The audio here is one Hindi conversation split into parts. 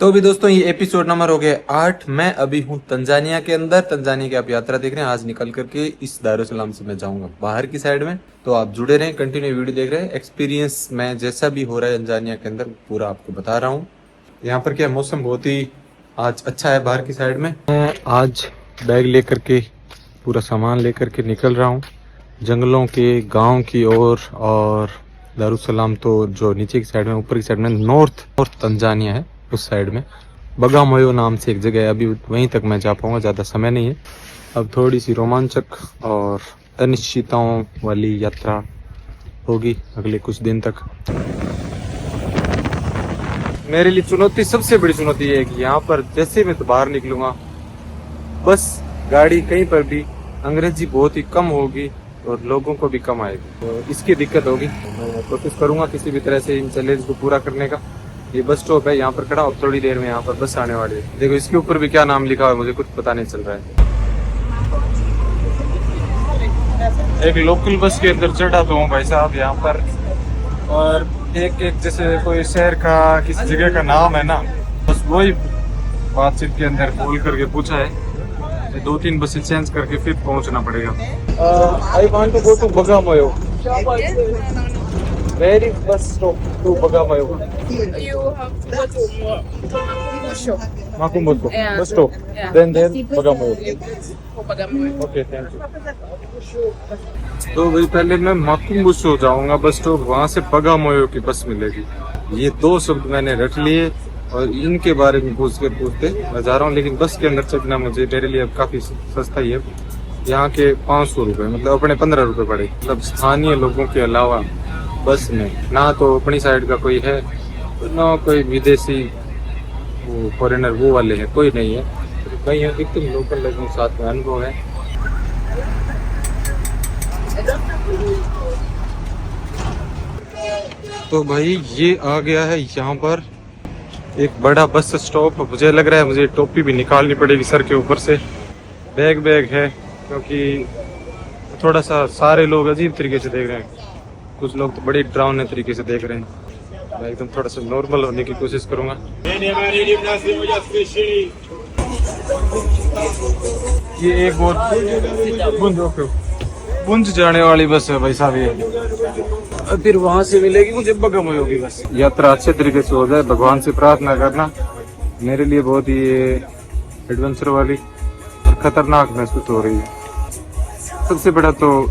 तो भी दोस्तों ये एपिसोड नंबर हो गया 8। मैं अभी हूँ तंजानिया के अंदर। तंजानिया की आप यात्रा देख रहे हैं। आज निकल करके इस दारुसलाम से मैं जाऊंगा बाहर की साइड में। तो आप जुड़े रहें, कंटिन्यू वीडियो देख रहे हैं। एक्सपीरियंस मैं जैसा भी हो रहा है तंजानिया के अंदर पूरा आपको बता रहा हूँ। यहाँ पर क्या मौसम बहुत ही आज अच्छा है बाहर की साइड में। मैं आज बैग लेकर के पूरा सामान लेकर के निकल रहा हूँ जंगलों के गाँव की ओर। और दारुसलाम तो जो नीचे की साइड में, ऊपर की साइड में नॉर्थ तंजानिया है, उस साइड में बगामोयो नाम से एक जगह है। अभी वहीं तक मैं जा पाऊंगा, ज़्यादा समय नहीं है। अब थोड़ी सी रोमांचक और अनिश्चितताओं वाली यात्रा होगी अगले कुछ दिन तक। मेरे लिए चुनौती, सबसे बड़ी चुनौती ये है कि यहाँ पर जैसे मैं तो बाहर निकलूंगा, बस गाड़ी कहीं पर भी अंग्रेजी बहुत ही कम होगी और लोगों को भी कम आएगी, तो इसकी दिक्कत होगी। मैं कोशिश करूंगा किसी भी तरह से इन चैलेंज को पूरा करने का। ये बस स्टॉप है, यहाँ पर खड़ा, अब थोड़ी देर में यहाँ पर बस आने वाली है। देखो इसके ऊपर भी क्या नाम लिखा हुआ है मुझे कुछ पता नहीं चल रहा है। एक लोकल बस के अंदर चढ़ा तो हूँ भाई साहब यहाँ पर, और एक जैसे कोई शहर का किसी जगह का नाम है ना, बस वही बातचीत के अंदर बोल करके पूछा है। 2-3 बसें चेंज करके फिर पहुँचना पड़ेगा। I want to go to Bagamoyo. Where is bus stop to Bagamoyo? You have to go to Makumbusho. Makumbusho. Yeah. Bus stop. Yeah. Then Bagamoyo. For Bagamoyo. Okay, thank you. तो भाई पहले मैं माकुम्बुशो जाऊंगा बस स्टॉप, वहाँ से बगामोयो की बस मिलेगी। ये 2 शब्द मैंने रख लिए और इनके बारे में पूछते मैं जा रहा हूँ। लेकिन बस के अंदर चढ़ना मुझे मेरे लिए अब काफी सस्ता ही है। यहाँ के 500 रुपये, मतलब अपने 15 रुपये पड़े। मतलब स्थानीय लोगों के अलावा बस में ना तो अपनी साइड का कोई है, ना कोई विदेशी वो फॉरेनर वो वाले हैं, कोई नहीं है। कहीं एकदम लोकल लोगों के साथ में अनुभव है। तो भाई ये आ गया है यहाँ पर एक बड़ा बस स्टॉप। मुझे लग रहा है मुझे टोपी भी निकालनी पड़ेगी सर के ऊपर से। बैग है, क्योंकि थोड़ा सा सारे लोग अजीब तरीके से देख रहे हैं। कुछ लोग तो बड़े डरावने तरीके से देख रहे हैं। मैं एकदम थोड़ा सा नॉर्मल होने की कोशिश करूंगा। ये एक और पुंज जाने वाली बस है भाई साहब ये। फिर वहां से मिलेगी मुझे बगामोयो की बस। यात्रा अच्छे तरीके से हो जाए, भगवान से प्रार्थना करना। मेरे लिए बहुत ही एडवेंचर वाली और खतरनाक महसूस हो रही है। सबसे बड़ा तो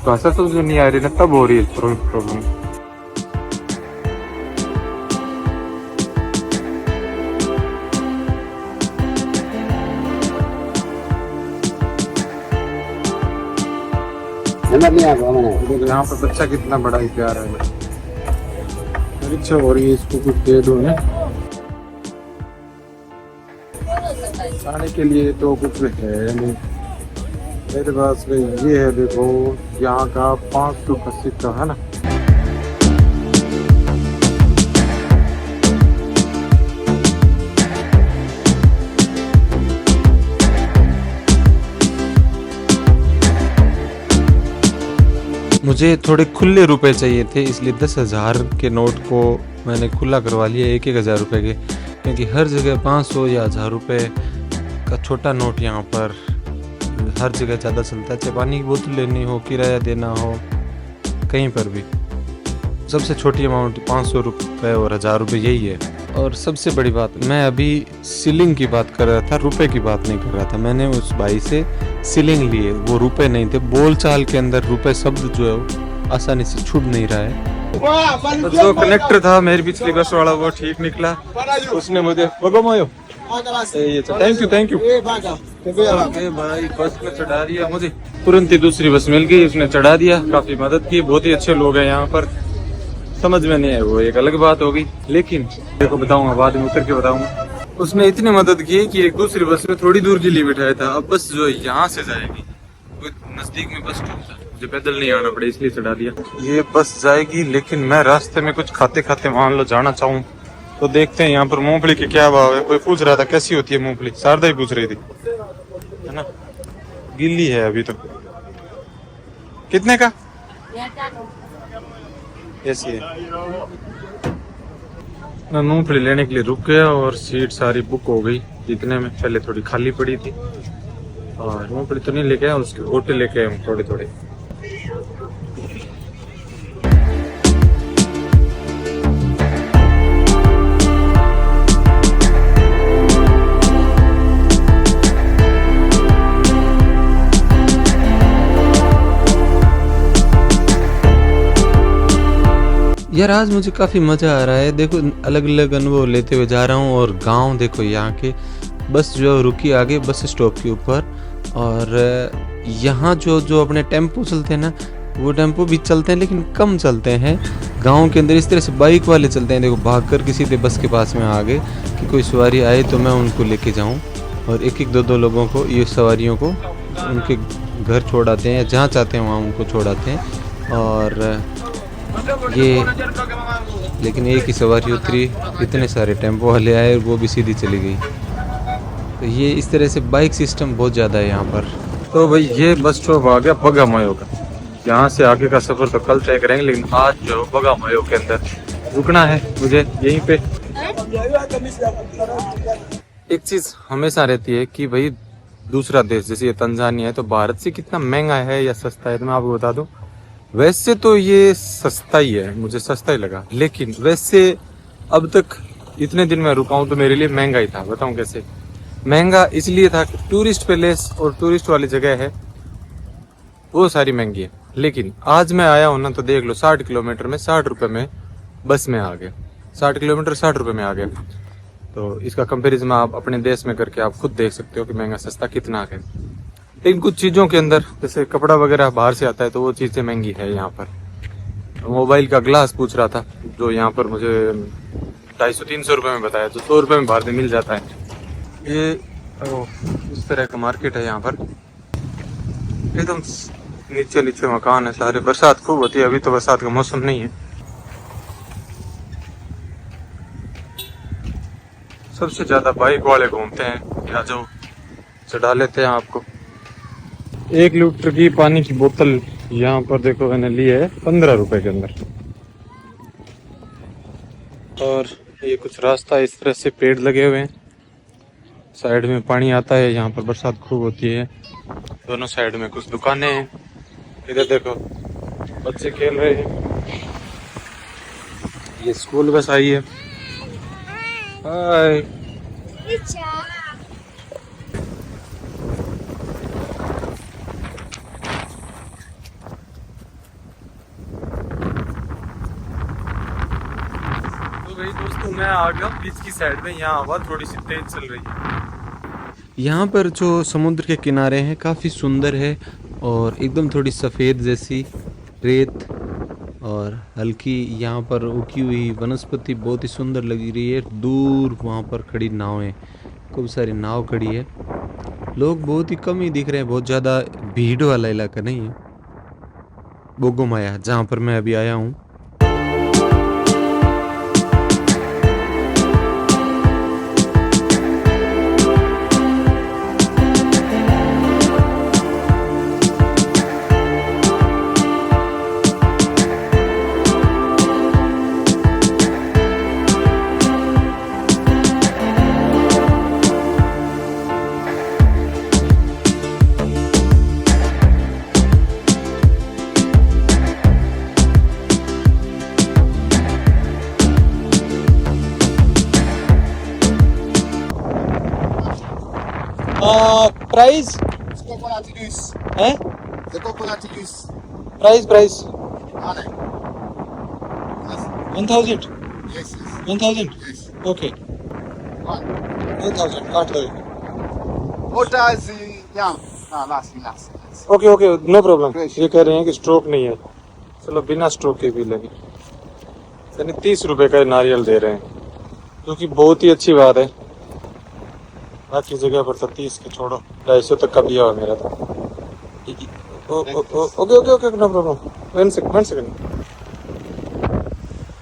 भाषा तो जो नहीं आ रही ना, तब हो रही है प्रॉब्लम। यहाँ पर बच्चा कितना बड़ा ही प्यार है। परीक्षा हो रही है, इसको कुछ दे दो ना। खाने के लिए तो कुछ है नहीं मेरे पास। ये है देखो, यहाँ का 500 का सिक्का है ना। मुझे थोड़े खुले रुपए चाहिए थे, इसलिए 10,000 के नोट को मैंने खुला करवा लिया 1,000 रुपए के, क्योंकि हर जगह 500 या 1000 रुपए का छोटा नोट यहाँ पर हर जगह ज़्यादा चलता है। चाहे पानी की बोतल लेनी हो, किराया देना हो, कहीं पर भी सबसे छोटी अमाउंट 500 रुपये और 1000 रुपये यही है। और सबसे बड़ी बात, मैं अभी सीलिंग की बात कर रहा था, रुपए की बात नहीं कर रहा था। मैंने उस भाई से सीलिंग लिए, वो रुपए नहीं थे। बोलचाल के अंदर रुपए शब्द जो है वो आसानी से छूट नहीं रहा है। तो जो कनेक्टर था मेरी पिछली बस वाला, वो ठीक निकला। उसने मुझे बगामोयो थैंक यू भाई बस में चढ़ा दिया मुझे। तुरंत ही दूसरी बस मिल गई, उसने चढ़ा दिया, काफी मदद की। बहुत ही अच्छे लोग हैं यहाँ पर। समझ में नहीं है वो एक अलग बात होगी, लेकिन देखो बताऊंगा, बाद में उतर के बताऊंगा। उसने इतनी मदद की कि एक दूसरी बस में थोड़ी दूर के लिए बिठाया था। अब बस जो है यहाँ से जाएगी, नजदीक में बस स्टॉप था, मुझे पैदल नहीं आना पड़े, इसलिए चढ़ा दिया। ये बस जाएगी, लेकिन मैं रास्ते में कुछ खाते खाते मान लो जाना चाहूँ तो देखते हैं यहाँ पर मूंगफली के क्या भाव है। कोई पूछ रहा था कैसी होती है मूंगफली, शारदा ही पूछ रही थी, है ना। गिल्ली है अभी तो। कितने का? ऐसी है। मैं मूंगफली लेने के लिए रुक गया और सीट सारी बुक हो गई। इतने में पहले थोड़ी खाली पड़ी थी और मूंगफली तो नहीं लेके आया, उसके गोटे लेके आए थोड़े थोड़े। यार आज मुझे काफ़ी मज़ा आ रहा है। देखो अलग अलग अनुभव लेते हुए जा रहा हूँ और गांव देखो यहाँ के। बस जो रुकी आगे बस स्टॉप के ऊपर और यहाँ जो अपने टेम्पो चलते हैं ना, वो टेम्पो भी चलते हैं लेकिन कम चलते हैं गांव के अंदर। इस तरह से बाइक वाले चलते हैं। देखो भाग कर किसी दे बस के पास में आ गए कि कोई सवारी आए तो मैं उनको लेके जाऊँ और एक एक दो लोगों को, ये सवारियों को उनके घर छोड़ाते हैं, जहाँ चाहते हैं वहाँ उनको छोड़ाते हैं। और ये लेकिन एक ही सवारी उतरी, इतने सारे टेम्पो वाले आए और वो भी सीधी चली गई। तो ये इस तरह से बाइक सिस्टम बहुत ज़्यादा है यहाँ पर। तो भाई ये बस स्टॉप आ गया बगा मायो का। यहाँ से आगे का सफ़र तो कल तय करेंगे, लेकिन आज जो बगा मायो के अंदर रुकना है मुझे यहीं पे। एक चीज़ हमेशा रहती है कि भाई दूसरा देश जैसे ये तंजानिया है तो भारत से कितना महंगा है या सस्ता है, तो मैं आपको बता दूँ वैसे तो ये सस्ता ही है, मुझे सस्ता ही लगा। लेकिन वैसे अब तक इतने दिन मैं रुका हूँ तो मेरे लिए महंगा ही था। बताऊँ कैसे महंगा? इसलिए था कि टूरिस्ट पैलेस और टूरिस्ट वाली जगह है वो सारी महंगी है। लेकिन आज मैं आया हूँ ना तो देख लो 60 किलोमीटर में 60 रुपये में बस में आ गया। 60 किलोमीटर 60 रुपये में आ गया। तो इसका कंपेरिजन आप अपने देश में करके आप खुद देख सकते हो कि महंगा सस्ता कितना है। लेकिन कुछ चीज़ों के अंदर जैसे कपड़ा वगैरह बाहर से आता है तो वो चीज़ें महंगी है यहाँ पर। मोबाइल का ग्लास पूछ रहा था जो यहाँ पर मुझे 250-300 रुपये में बताया, तो 100 रुपये में बाहर से मिल जाता है। ये इस तरह का मार्केट है यहाँ पर। एकदम नीचे नीचे मकान है सारे। बरसात खूब होती है, अभी तो बरसात का मौसम नहीं है। सबसे ज़्यादा बाइक वाले घूमते हैं या जो चढ़ा लेते हैं आपको। 1 लीटर की पानी की बोतल यहाँ पर देखो मैंने ली है 15 रुपए के अंदर। और ये कुछ रास्ता इस तरह से पेड़ लगे हुए हैं, साइड में पानी आता है। यहाँ पर बरसात खूब होती है। दोनों साइड में कुछ दुकानें हैं। इधर देखो बच्चे खेल रहे हैं। ये स्कूल बस आई है। हाय दोस्तों, मैं आ गया बीच की साइड में। यहाँ हवा थोड़ी सी तेज चल रही है। यहाँ पर जो समुद्र के किनारे हैं काफ़ी सुंदर है और एकदम थोड़ी सफ़ेद जैसी रेत और हल्की यहाँ पर उगी हुई वनस्पति बहुत ही सुंदर लग रही है। दूर वहाँ पर खड़ी नावें, खूब सारी नाव खड़ी है। लोग बहुत ही कम ही दिख रहे हैं, बहुत ज़्यादा भीड़ वाला इलाका नहीं है बोगोमाया जहाँ पर मैं अभी आया हूँ। Price coconut juice. है? The coconut juice. Price 1000 Yes, yes. 1000 Yes. Okay One. 1000 काट लो। What is yam? Last. Okay okay no problem. Fresh. ये कह रहे हैं कि स्ट्रोक नहीं है, चलो बिना स्ट्रोक के पी लेंगे। यानी 30 रुपए का नारियल दे रहे हैं, जो कि बहुत ही अच्छी बात है। बाकी जगह पर तो 30 के छोड़ो, 250 तक का दिया हुआ मेरा था। Okay no problem. 1 second.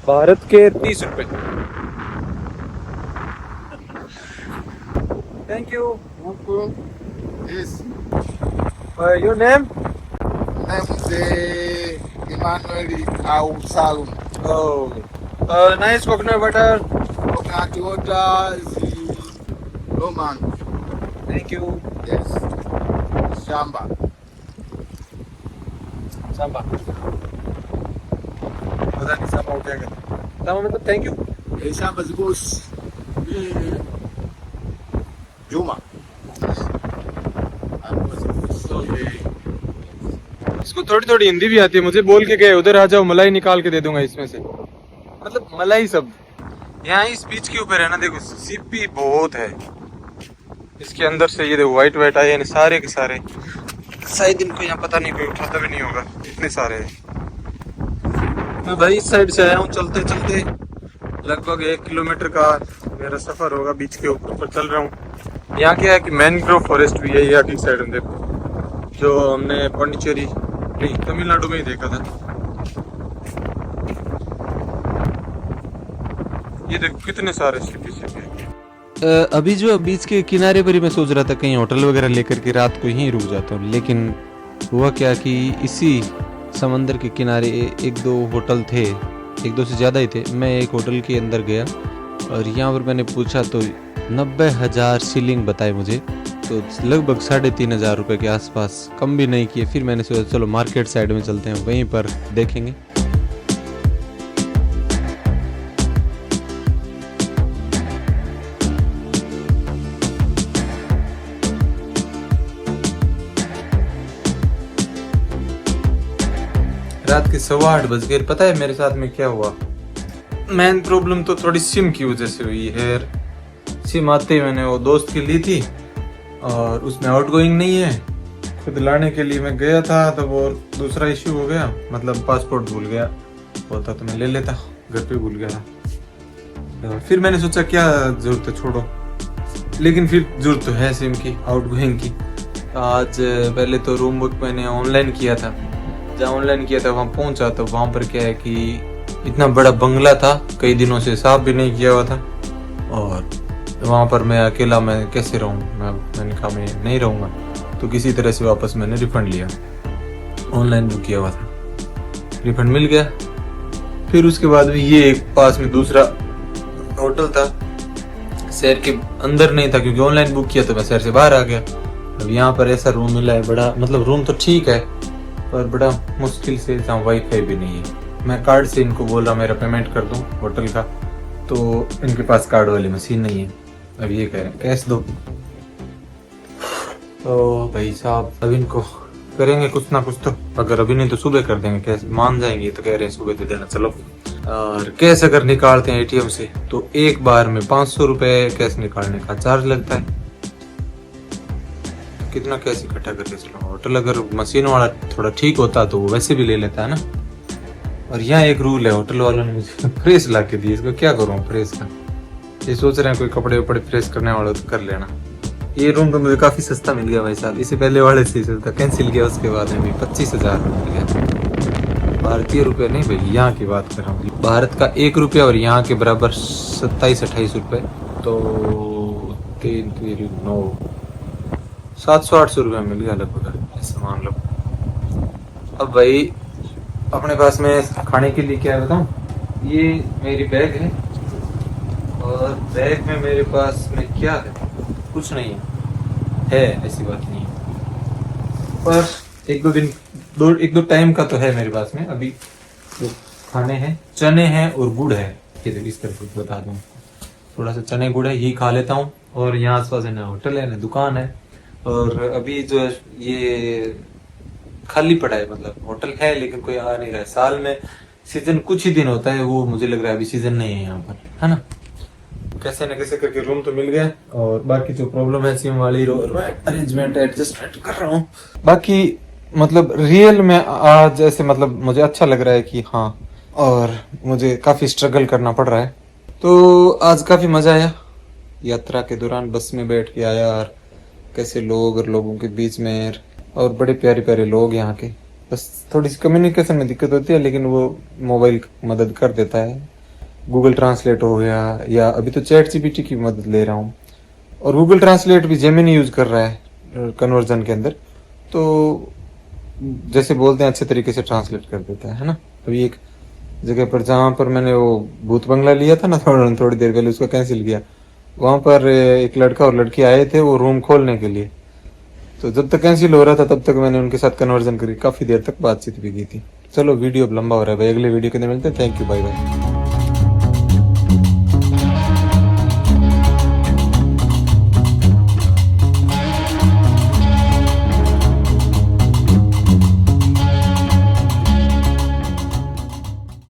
Bharat के 30 रुपए। Thank you. Yes. Your name? Name is Emmanuel Ausalum. Nice coconut butter. Unatota Roman. Thank you Yes. Shamba. सांबा पता नहीं सांबा क्या कहते सांबा मतलब thank you Hey, Shamba's boss. Juma. इसको थोड़ी थोड़ी हिंदी भी आती है मुझे बोल के गए उधर आ जाओ मलाई निकाल के दे दूंगा इसमें से मतलब मलाई सब यहाँ इस बीच के ऊपर है ना देखो सीपी बहुत है इसके अंदर से ये देखो वाइट वाइट आए हैं सारे के सारे शायद इनको यहाँ पता नहीं कोई उठाता भी नहीं होगा इतने सारे हैं मैं भाई इस साइड से आया हूँ चलते चलते लगभग 1 किलोमीटर का मेरा सफर होगा बीच के ऊपर चल रहा हूँ यहाँ क्या है कि मैनग्रोव फॉरेस्ट भी है यहाँ की साइड में देखो जो हमने पांडिचेरी नहीं तमिलनाडु में ही देखा था ये देखो कितने सारे सिटी अभी जो बीच के किनारे पर ही मैं सोच रहा था कहीं होटल वगैरह लेकर के रात को यहीं रुक जाता हूँ लेकिन हुआ क्या कि इसी समंदर के किनारे एक दो होटल थे एक दो से ज़्यादा ही थे मैं एक होटल के अंदर गया और यहाँ पर मैंने पूछा तो 90,000 शिलिंग बताए मुझे तो लगभग 3,500 रुपये के आसपास कम भी नहीं किए फिर मैंने सोचा चलो मार्केट साइड में चलते हैं वहीं पर देखेंगे रात के 8:15 बज गए पता है मेरे साथ में क्या हुआ मेन प्रॉब्लम तो थोड़ी सिम की वजह से हुई है सिम आते ही मैंने वो दोस्त की ली थी और उसमें आउटगोइंग नहीं है खुद लाने के लिए मैं गया था तो वो दूसरा इश्यू हो गया मतलब पासपोर्ट भूल गया होता तो मैं ले लेता घर पे भूल गया था तो फिर मैंने सोचा क्या जरूरत है छोड़ो लेकिन फिर जरूरत तो है सिम की आउटगोइंग की आज पहले तो रूम बुक मैंने ऑनलाइन किया था जहाँ ऑनलाइन किया था वहाँ पहुंचा तो वहाँ पर क्या है कि इतना बड़ा बंगला था कई दिनों से साफ भी नहीं किया हुआ था और वहाँ पर मैं अकेला मैं कैसे रहूँ मैंने कहा मैं नहीं रहूँगा तो किसी तरह से वापस मैंने रिफंड लिया ऑनलाइन बुक किया हुआ था रिफंड मिल गया फिर उसके बाद भी ये एक पास में दूसरा होटल था शहर के अंदर नहीं था क्योंकि ऑनलाइन बुक किया तो मैं शहर से बाहर आ गया अब यहाँ पर ऐसा रूम मिला है बड़ा मतलब रूम तो ठीक है पर बड़ा मुश्किल से जहाँ वाईफाई भी नहीं है मैं कार्ड से इनको बोल रहा मेरा पेमेंट कर दूं होटल का तो इनके पास कार्ड वाली मशीन नहीं है अब ये कह रहे हैं कैश दो तो भाई साहब अब इनको करेंगे कुछ ना कुछ तो अगर अभी नहीं तो सुबह कर देंगे कैश मान जाएंगे तो कह रहे हैं सुबह दे देना चलो और कैश अगर निकालते हैं एटीएम से तो एक बार में 500 रुपए कैश निकालने का चार्ज लगता है कितना कैश इकट्ठा करके चलो होटल अगर मशीन वाला थोड़ा ठीक होता तो वो वैसे भी ले लेता है ना और यहाँ एक रूल है होटल वालों ने मुझे प्रेस ला के दी इसको क्या करूँ प्रेस का ये सोच रहे हैं कोई कपड़े वपड़े प्रेस करने वाला तो कर लेना ये रूम तो मुझे काफी सस्ता मिल गया भाई साहब इससे पहले वाले से सस्ता कैंसिल किया उसके बाद में भी 25,000 मिल गया भारतीय रुपये नहीं भाई यहाँ की बात कर रहा हूँ भारत का 1 रुपया और यहाँ के बराबर 27-28 रुपये तो 3-3-9 700-800 रुपये मिल गया लगभग ऐसा मान लो अब भाई अपने पास में खाने के लिए क्या बताऊं ये मेरी बैग है और बैग में मेरे पास में क्या है कुछ नहीं है ऐसी बात नहीं है पर एक दो टाइम का तो है मेरे पास में अभी तो खाने हैं चने हैं और गुड़ है ये इस तरह से बता दूं थोड़ा सा चने गुड़ है यही खा लेता हूँ और यहाँ आसपास है ना होटल है ना दुकान है और अभी जो ये खाली पड़ा है मतलब होटल है लेकिन कोई आ नहीं रहा है साल में सीजन कुछ ही दिन होता है वो मुझे लग रहा है अभी सीजन नहीं है यहाँ पर है ना कैसे न कैसे करके रूम तो मिल गया और बाकी जो प्रॉब्लम है सिम वाली अरेंजमेंट एडजस्टमेंट कर रहा हूँ बाकी मतलब रियल में आज ऐसे मतलब मुझे अच्छा लग रहा है कि हाँ और मुझे काफी स्ट्रगल करना पड़ रहा है तो आज काफी मजा आया यात्रा के दौरान बस में बैठ के आया और कैसे लोग और लोगों के बीच में और बड़े प्यारे प्यारे लोग यहाँ के बस थोड़ी सी कम्युनिकेशन में दिक्कत होती है लेकिन वो मोबाइल मदद कर देता है गूगल ट्रांसलेट हो गया या अभी तो चैट जीपीटी की मदद ले रहा हूँ और गूगल ट्रांसलेट भी जेमिनी यूज कर रहा है कन्वर्जन के अंदर तो जैसे बोलते हैं अच्छे तरीके से ट्रांसलेट कर देता है ना अभी एक जगह पर जहाँ पर मैंने वो भूत बंगला लिया था ना थोड़ी देर पहले, उसको कैंसिल किया। वहाँ पर एक लड़का और लड़की आए थे वो रूम खोलने के लिए, तो जब तक कैंसिल हो रहा था तब तक मैंने उनके साथ कन्वर्जन करी, काफ़ी देर तक बातचीत भी की थी। चलो वीडियो अब लंबा हो रहा है भाई, अगले वीडियो के अंदर मिलते हैं। Thank you, bye bye.